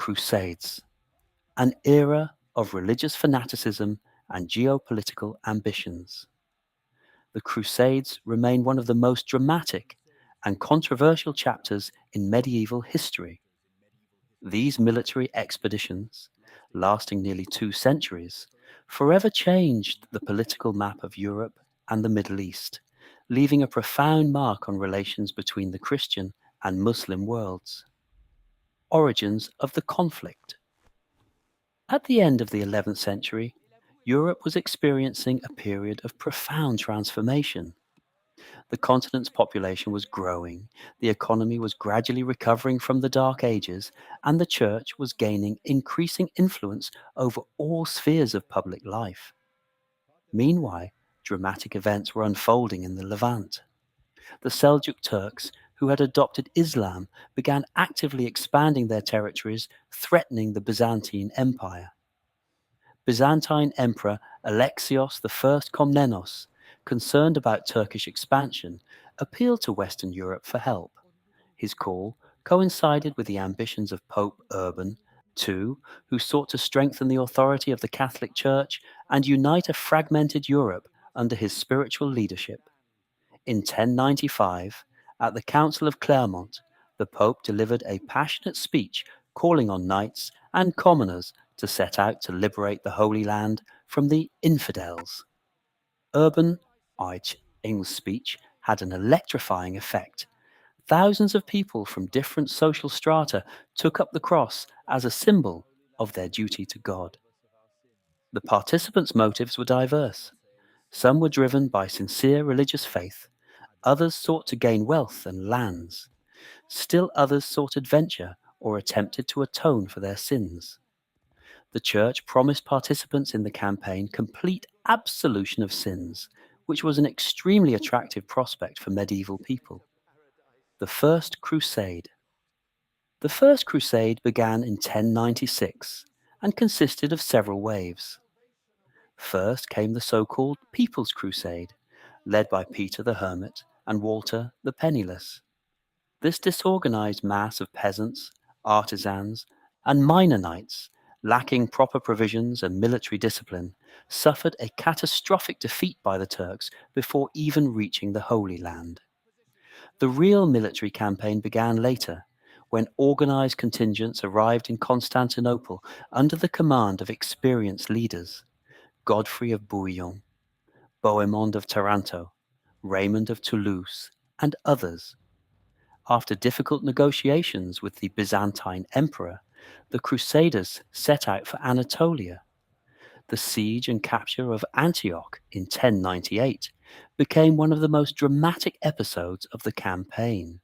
Crusades, an era of religious fanaticism and geopolitical ambitions. The Crusades remain one of the most dramatic and controversial chapters in medieval history. These military expeditions, lasting nearly 2 centuries, forever changed the political map of Europe and the Middle East, leaving a profound mark on relations between the Christian and Muslim worlds. Origins of the conflict. At the end of the 11th century, Europe was experiencing a period of profound transformation. The continent's population was growing, the economy was gradually recovering from the Dark Ages, and the Church was gaining increasing influence over all spheres of public life. Meanwhile, dramatic events were unfolding in the Levant. The Seljuk Turks, who had adopted Islam, began actively expanding their territories, threatening the Byzantine Empire. Byzantine Emperor Alexios I Komnenos, concerned about Turkish expansion, appealed to Western Europe for help. His call coincided with the ambitions of Pope Urban II, who sought to strengthen the authority of the Catholic Church and unite a fragmented Europe under his spiritual leadership. In 1095, at the Council of Clermont, the Pope delivered a passionate speech calling on knights and commoners to set out to liberate the Holy Land from the infidels. Urban Eich's speech had an electrifying effect. Thousands of people from different social strata took up the cross as a symbol of their duty to God. The participants' motives were diverse. Some were driven by sincere religious faith, others sought to gain wealth and lands. Still others sought adventure or attempted to atone for their sins. The Church promised participants in the campaign complete absolution of sins, which was an extremely attractive prospect for medieval people. The First Crusade. The First Crusade began in 1096 and consisted of several waves. First came the so-called People's Crusade, led by Peter the Hermit and Walter the Penniless. This disorganized mass of peasants, artisans, and minor knights, lacking proper provisions and military discipline, suffered a catastrophic defeat by the Turks before even reaching the Holy Land. The real military campaign began later, when organized contingents arrived in Constantinople under the command of experienced leaders: Godfrey of Bouillon, Bohemond of Taranto, Raymond of Toulouse, and others. After difficult negotiations with the Byzantine Emperor, the Crusaders set out for Anatolia. The siege and capture of Antioch in 1098 became one of the most dramatic episodes of the campaign.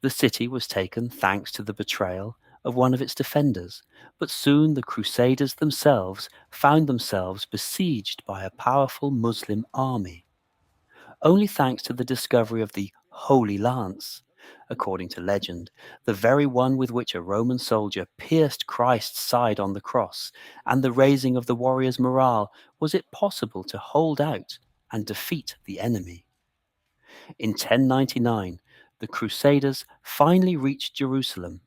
The city was taken thanks to the betrayal of one of its defenders, but soon the Crusaders themselves found themselves besieged by a powerful Muslim army. Only thanks to the discovery of the Holy Lance, according to legend, the very one with which a Roman soldier pierced Christ's side on the cross, and the raising of the warrior's morale, was it possible to hold out and defeat the enemy. In 1099, the Crusaders finally reached Jerusalem.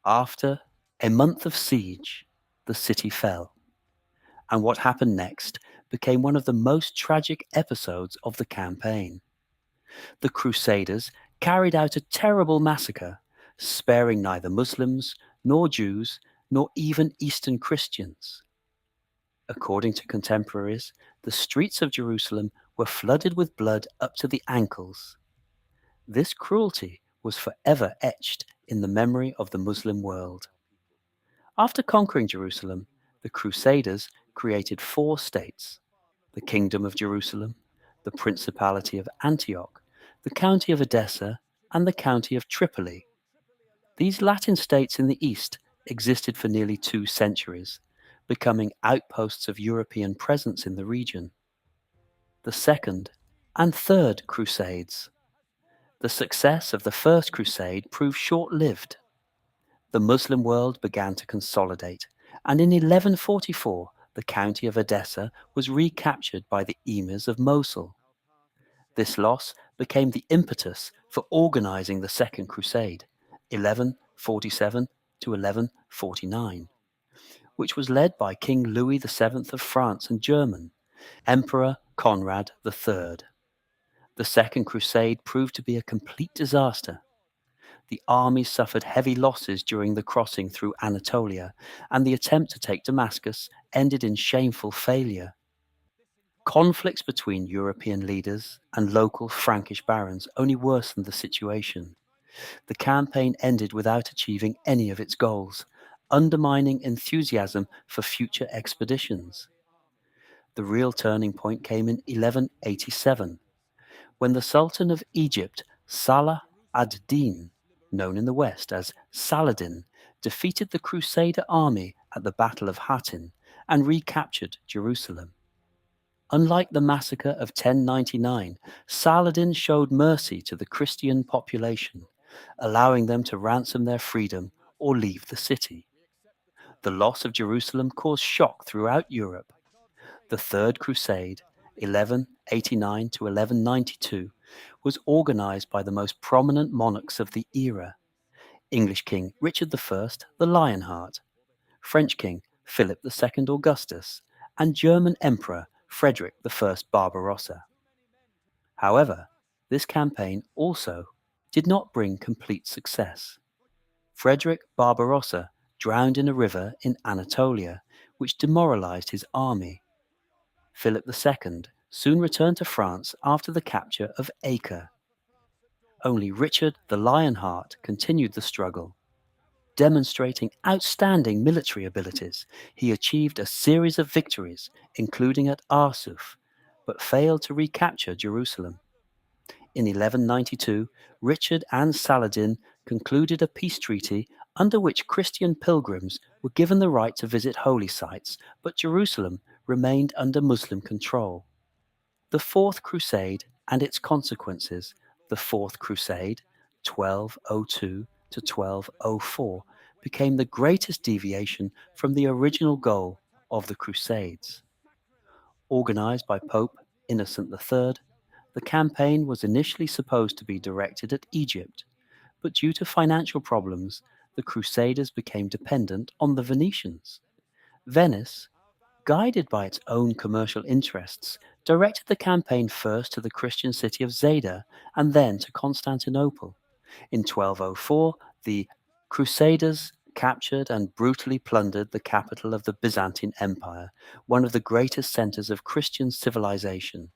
After a month of siege, the city fell, and what happened next became one of the most tragic episodes of the campaign. The Crusaders carried out a terrible massacre, sparing neither Muslims, nor Jews, nor even Eastern Christians. According to contemporaries, the streets of Jerusalem were flooded with blood up to the ankles. This cruelty was forever etched in the memory of the Muslim world. After conquering Jerusalem, the Crusaders created 4 states: the Kingdom of Jerusalem, the Principality of Antioch, the County of Edessa, and the County of Tripoli. These Latin states in the east existed for nearly 2 centuries, becoming outposts of European presence in the region. The Second and Third Crusades. The success of the First Crusade proved short-lived. The Muslim world began to consolidate, and in 1144 the county of Edessa was recaptured by the emirs of Mosul. This loss became the impetus for organizing the Second Crusade, 1147 to 1149, which was led by King Louis VII of France and German, Emperor Conrad III. The Second Crusade proved to be a complete disaster. The armies suffered heavy losses during the crossing through Anatolia, and the attempt to take Damascus ended in shameful failure. Conflicts between European leaders and local Frankish barons only worsened the situation. The campaign ended without achieving any of its goals, undermining enthusiasm for future expeditions. The real turning point came in 1187, when the Sultan of Egypt, Salah ad-Din, known in the West as Saladin, defeated the Crusader army at the Battle of Hattin and recaptured Jerusalem. Unlike the massacre of 1099, Saladin showed mercy to the Christian population, allowing them to ransom their freedom or leave the city. The loss of Jerusalem caused shock throughout Europe. The Third Crusade, 1189 to 1192, was organized by the most prominent monarchs of the era: English King Richard I, the Lionheart, French King Philip II Augustus, and German Emperor Frederick I Barbarossa. However, this campaign also did not bring complete success. Frederick Barbarossa drowned in a river in Anatolia, which demoralized his army. Philip II soon returned to France after the capture of Acre. Only Richard the Lionheart continued the struggle. Demonstrating outstanding military abilities, he achieved a series of victories, including at Arsuf, but failed to recapture Jerusalem. In 1192, Richard and Saladin concluded a peace treaty under which Christian pilgrims were given the right to visit holy sites, but Jerusalem remained under Muslim control. The Fourth Crusade and its consequences, the Fourth Crusade, 1202 to 1204, became the greatest deviation from the original goal of the Crusades. Organized by Pope Innocent III, the campaign was initially supposed to be directed at Egypt, but due to financial problems, the Crusaders became dependent on the Venetians. Venice, guided by its own commercial interests, directed the campaign first to the Christian city of Zeta and then to Constantinople. In 1204, the Crusaders captured and brutally plundered the capital of the Byzantine Empire, one of the greatest centers of Christian civilization.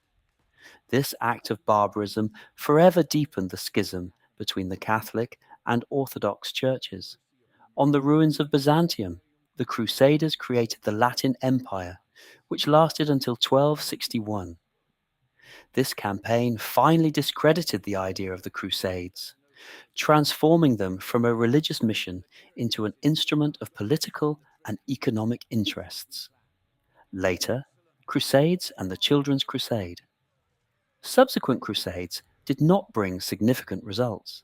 This act of barbarism forever deepened the schism between the Catholic and Orthodox churches. On the ruins of Byzantium, the Crusaders created the Latin Empire, which lasted until 1261. This campaign finally discredited the idea of the Crusades, transforming them from a religious mission into an instrument of political and economic interests. Later, Crusades and the Children's Crusade. Subsequent crusades did not bring significant results.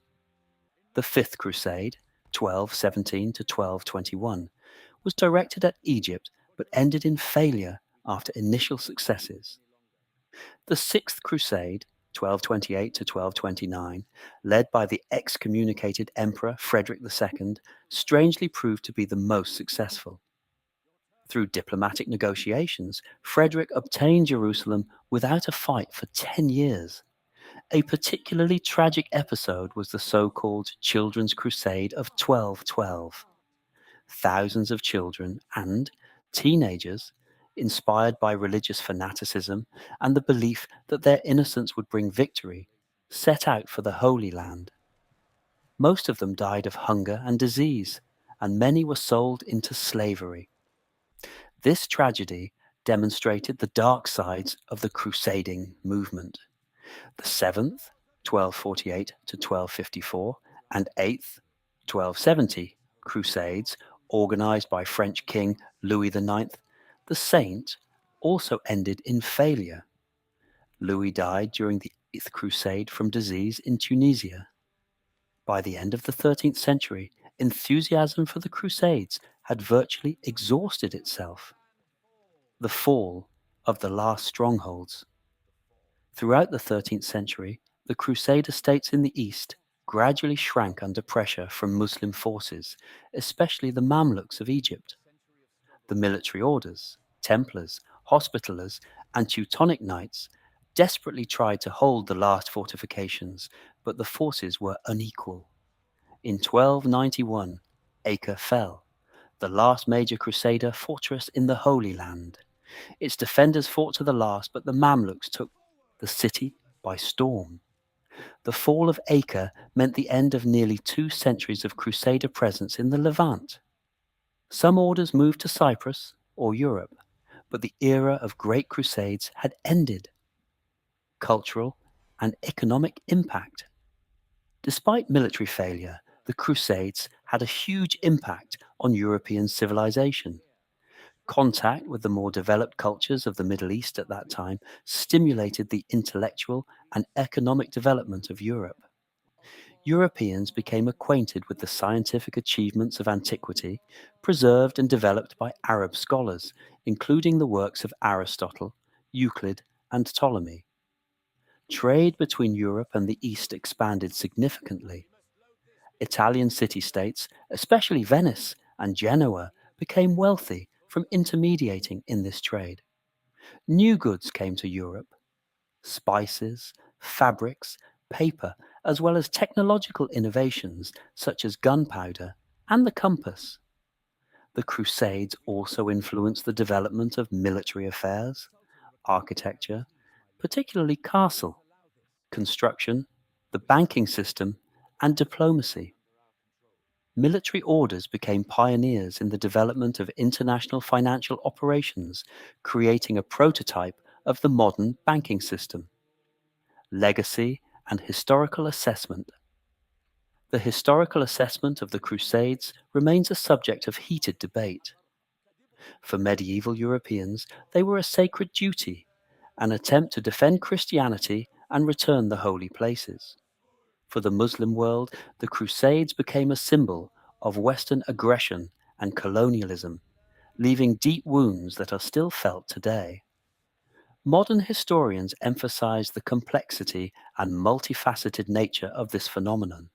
The Fifth Crusade, 1217 to 1221, was directed at Egypt but ended in failure after initial successes. The Sixth Crusade, 1228 to 1229, led by the excommunicated Emperor Frederick II, strangely proved to be the most successful. Through diplomatic negotiations, Frederick obtained Jerusalem without a fight for 10 years. A particularly tragic episode was the so-called Children's Crusade of 1212. Thousands of children and teenagers, inspired by religious fanaticism and the belief that their innocence would bring victory, set out for the Holy Land. Most of them died of hunger and disease, and many were sold into slavery. This tragedy demonstrated the dark sides of the crusading movement. The 7th, 1248 to 1254, and 8th, 1270 Crusades, organized by French King Louis IX, the Saint, also ended in failure. Louis died during the 8th Crusade from disease in Tunisia. By the end of the 13th century, enthusiasm for the Crusades had virtually exhausted itself. The fall of the last strongholds. Throughout the 13th century, the Crusader states in the East gradually shrank under pressure from Muslim forces, especially the Mamluks of Egypt. The military orders, Templars, Hospitallers, and Teutonic Knights desperately tried to hold the last fortifications, but the forces were unequal. In 1291, Acre fell, the last major Crusader fortress in the Holy Land. Its defenders fought to the last, but the Mamluks took the city by storm. The fall of Acre meant the end of nearly 2 centuries of Crusader presence in the Levant. Some orders moved to Cyprus or Europe, but the era of great crusades had ended. Cultural and economic impact. Despite military failure, the Crusades had a huge impact on European civilization. Contact with the more developed cultures of the Middle East at that time stimulated the intellectual and economic development of Europe. Europeans became acquainted with the scientific achievements of antiquity, preserved and developed by Arab scholars, including the works of Aristotle, Euclid, and Ptolemy. Trade between Europe and the East expanded significantly. Italian city-states, especially Venice and Genoa, became wealthy from intermediating in this trade. New goods came to Europe: spices, fabrics, paper, as well as technological innovations such as gunpowder and the compass. The Crusades also influenced the development of military affairs, architecture, particularly castle, construction, the banking system, and diplomacy. Military orders became pioneers in the development of international financial operations, creating a prototype of the modern banking system. Legacy and historical assessment. The historical assessment of the Crusades remains a subject of heated debate. For medieval Europeans, they were a sacred duty, an attempt to defend Christianity and return the holy places. For the Muslim world, the Crusades became a symbol of Western aggression and colonialism, leaving deep wounds that are still felt today. Modern historians emphasize the complexity and multifaceted nature of this phenomenon.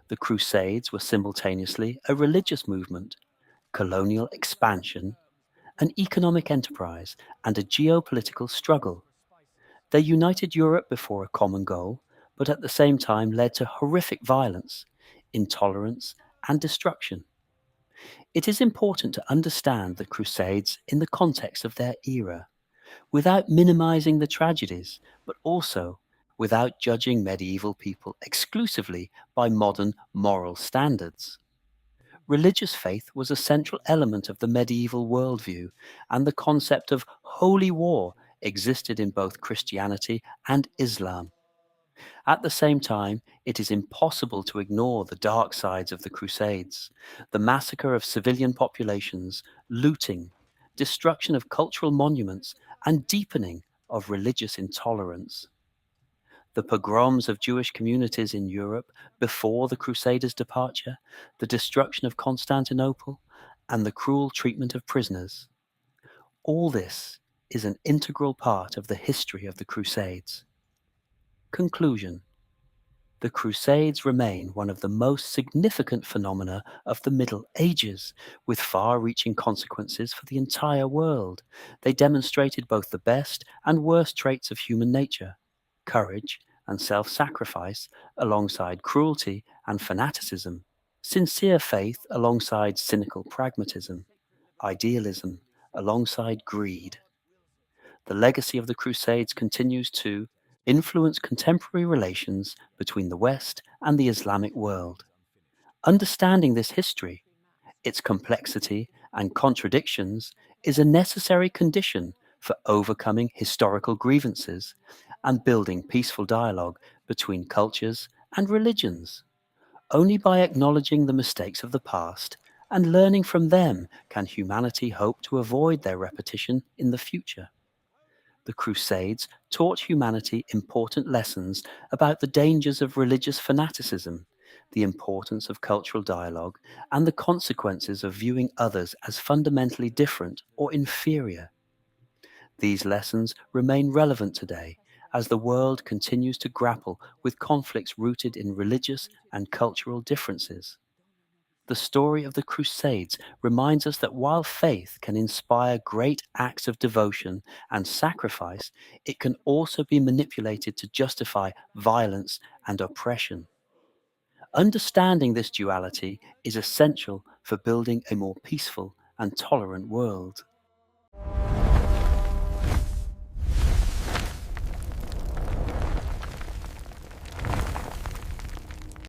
The Crusades were simultaneously a religious movement, colonial expansion, an economic enterprise, and a geopolitical struggle. They united Europe before a common goal, but at the same time led to horrific violence, intolerance, and destruction. It is important to understand the Crusades in the context of their era, without minimizing the tragedies, but also without judging medieval people exclusively by modern moral standards. Religious faith was a central element of the medieval worldview, and the concept of holy war existed in both Christianity and Islam. At the same time, it is impossible to ignore the dark sides of the Crusades: the massacre of civilian populations, looting, destruction of cultural monuments, and deepening of religious intolerance. The pogroms of Jewish communities in Europe before the Crusaders' departure, the destruction of Constantinople, and the cruel treatment of prisoners. All this is an integral part of the history of the Crusades. Conclusion. The Crusades remain one of the most significant phenomena of the Middle Ages, with far-reaching consequences for the entire world. They demonstrated both the best and worst traits of human nature: courage and self-sacrifice alongside cruelty and fanaticism, sincere faith alongside cynical pragmatism, idealism alongside greed. The legacy of the Crusades continues to influence contemporary relations between the West and the Islamic world. Understanding this history, its complexity and contradictions, is a necessary condition for overcoming historical grievances and building peaceful dialogue between cultures and religions. Only by acknowledging the mistakes of the past and learning from them can humanity hope to avoid their repetition in the future. The Crusades taught humanity important lessons about the dangers of religious fanaticism, the importance of cultural dialogue, and the consequences of viewing others as fundamentally different or inferior. These lessons remain relevant today as the world continues to grapple with conflicts rooted in religious and cultural differences. The story of the Crusades reminds us that while faith can inspire great acts of devotion and sacrifice, it can also be manipulated to justify violence and oppression. Understanding this duality is essential for building a more peaceful and tolerant world.